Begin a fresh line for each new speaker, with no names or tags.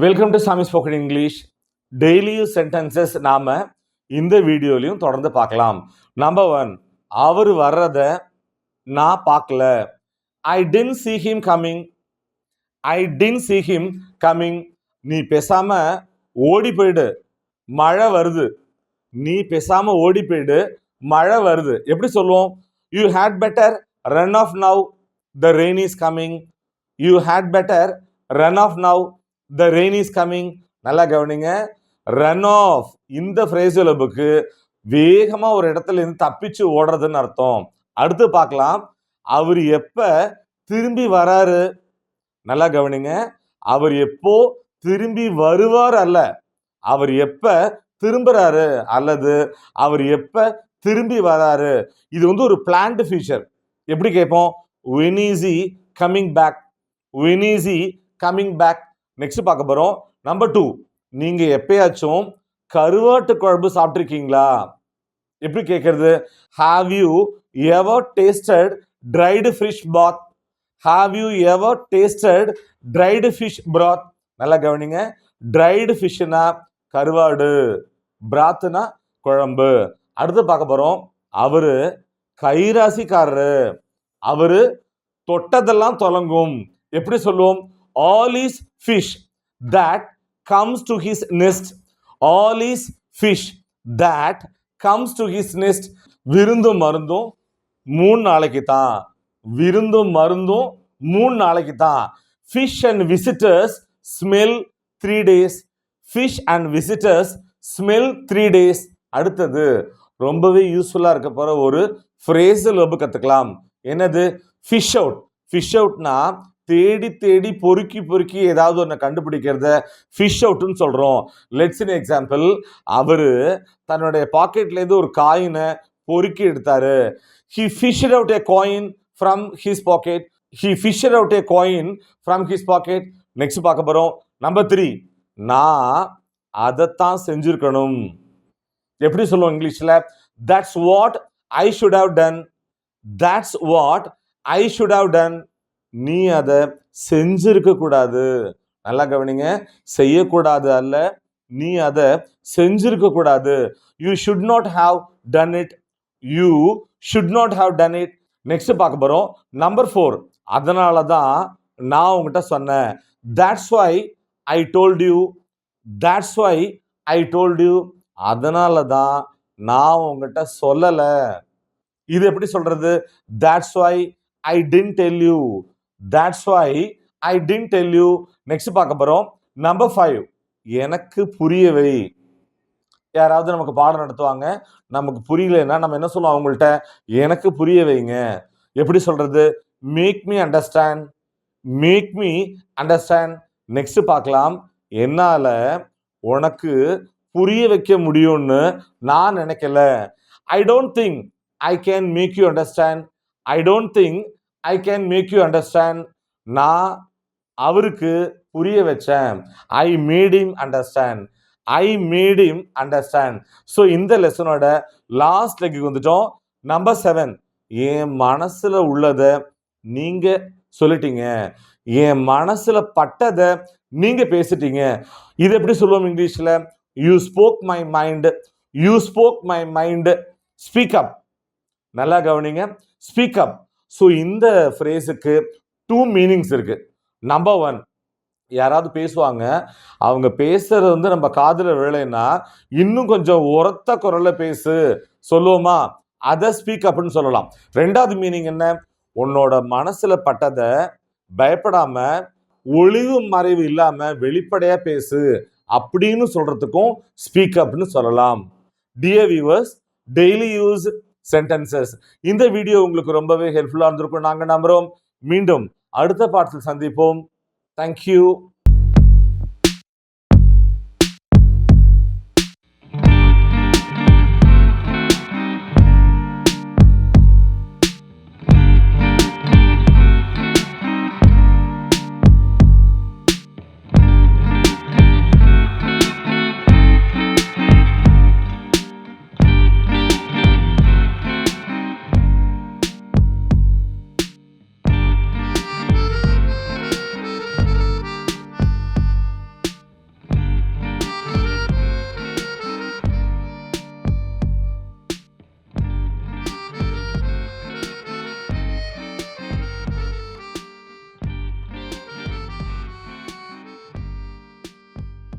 Welcome to சாமி spoken English. Daily use sentences நாம இந்த வீடியோலையும் தொடர்ந்து பார்க்கலாம். நம்பர் 1, அவர் வர்றத நான் பார்க்கல. ஐ didn't see him coming. I didn't see him coming. நீ பேசாம ஓடி போயிடு, மழை வருது. நீ பேசாம ஓடி போயிடு, மழை வருது. எப்படி சொல்லுவோம்? You had better run off now. The rain is coming. You had better run off now. The rain is coming. நல்லா கவனிங்க. ரன் ஆஃப் இந்த ஃப்ரேஸுக்கு வேகமா ஒரு இடத்துல இருந்து தப்பிச்சு ஓடுறதுன்னு அர்த்தம். அடுத்து பார்க்கலாம். அவர் எப்ப திரும்பி வராரு? நல்லா கவனிங்க. அவர் எப்போ திரும்பி வருவார் அல்ல, அவர் எப்ப திரும்புறாரு அல்லது அவர் எப்ப திரும்பி வராரு. இது ஒரு பிளான்ட் ஃபியூச்சர். எப்படி கேட்போம்? when is he coming back? when is he coming back? Next பார்க்க போறோம். நம்பர் 2, நீங்க எப்பயாச்சும் கருவாட்டு குழம்பு சாப்பிட்டிருக்கீங்களா? எப்படி கேட்கறது? have you ever tasted dried fish broth? have you ever tasted dried fish broth? நல்லா கவனிங்க. dried fishனா கருவாடு, பிராத்னா குழம்பு. அடுத்து பார்க்க போறோம். அவரு கைராசிக்காரரு, அவரு தொட்டதெல்லாம் தொலங்கும். எப்படி சொல்லுவோம்? all is fish that comes to his nest. all is fish that comes to his nest. விருந்தும் மருந்தும் 3 நாளைக்கு தான். விருந்தும் மருந்தும் 3 நாளைக்கு தான். fish and visitors smell 3 days. fish and visitors smell 3 days. அடுத்தது ரொம்பவே யூஸ்ஃபுல்லா இருக்க போற ஒரு ஃப்ரேசல் வெர்ப் கத்துக்கலாம். என்னது? fish out. fish outனா தேடி தேடி பொறுக்கி பொறுக்கி ஏதாவது ஒன்று கண்டுபிடிக்கிறத ஃபிஷ் அவுட்னு சொல்கிறோம். Let's in example. அவர் தன்னுடைய பாக்கெட்லேருந்து ஒரு காயினை பொறுக்கி எடுத்தாரு. He fished out a coin from his pocket. He fished out a coin from his pocket. Next பார்க்க போகிறோம். நம்பர் 3, நான் அதைத்தான் செஞ்சுருக்கணும். எப்படி சொல்லுவோம் இங்கிலீஷில்? That's what I should have done. That's what I should have done. நீ அதை செஞ்சிருக்க கூடாது. நல்லா கவனிங்க. செய்யக்கூடாது அல்ல, நீ அதை செஞ்சிருக்க கூடாது. You should not have done it. You should not have done it. Next பார்க்க போறோம். நம்பர் 4, அதனால தான் நான் உங்ககிட்ட சொன்னேன். That's why I told you. That's why I told you. அதனால தான் நான் உங்ககிட்ட சொல்லலை. இது எப்படி சொல்றது? That's why I didn't tell you. That's why I didn't tell you. Next பார்க்க போறோம். நம்பர் 5, எனக்கு புரியவை. யாராவது நமக்கு பாடம் நடத்துவாங்க, நமக்கு புரியலைன்னா நம்ம என்ன சொல்லுவோம் அவங்கள்ட்ட? எனக்கு புரிய வைங்க. எப்படி சொல்றது? Make me understand. Make me understand. Next பார்க்கலாம். என்னால உனக்கு புரிய வைக்க முடியும்னு நான் நினைக்கல. I don't think I can make you understand. I don't think I can make you understand. நான் அவருக்கு புரிய வச்சேன். I made him understand. I made him understand. So இந்த லெசனோட லாஸ்ட் லெக்கு வந்துட்டோம். நம்பர் 7, என் மனசுல உள்ளதை நீங்க சொல்லிட்டீங்க. என் மனசுல பட்டதை நீங்க பேசிட்டீங்க. இது எப்படி சொல்லுவோம் இங்கிலீஷ்ல? You spoke my mind. You spoke my mind. Speak up. நல்லா கவனிங்க. Speak up. ஸோ இந்த ஃப்ரேஸுக்கு 2 மீனிங்ஸ் இருக்கு. நம்பர் 1, யாராவது பேசுவாங்க, அவங்க பேசுறது நம்ம காதுல விழலைன்னா இன்னும் கொஞ்சம் உரத்த குரல்ல பேசு சொல்லுவோமா? அதை ஸ்பீக் அப்னு சொல்லலாம். 2வது மீனிங் என்ன? உன்னோட மனசுல பட்டதை பயப்படாம ஒளிவு மறைவு இல்லாம வெளிப்படையா பேசு அப்படின்னு சொல்றதுக்கும் ஸ்பீக் அப்னு சொல்லலாம். Dear viewers, daily use sentences இந்த வீடியோ உங்களுக்கு ரொம்பவே ஹெல்ப்ஃபுல்லா இருந்திருக்கும் நாங்க நம்புறோம். மீண்டும் அடுத்த பாடத்தில் சந்திப்போம். தேங்க்யூ.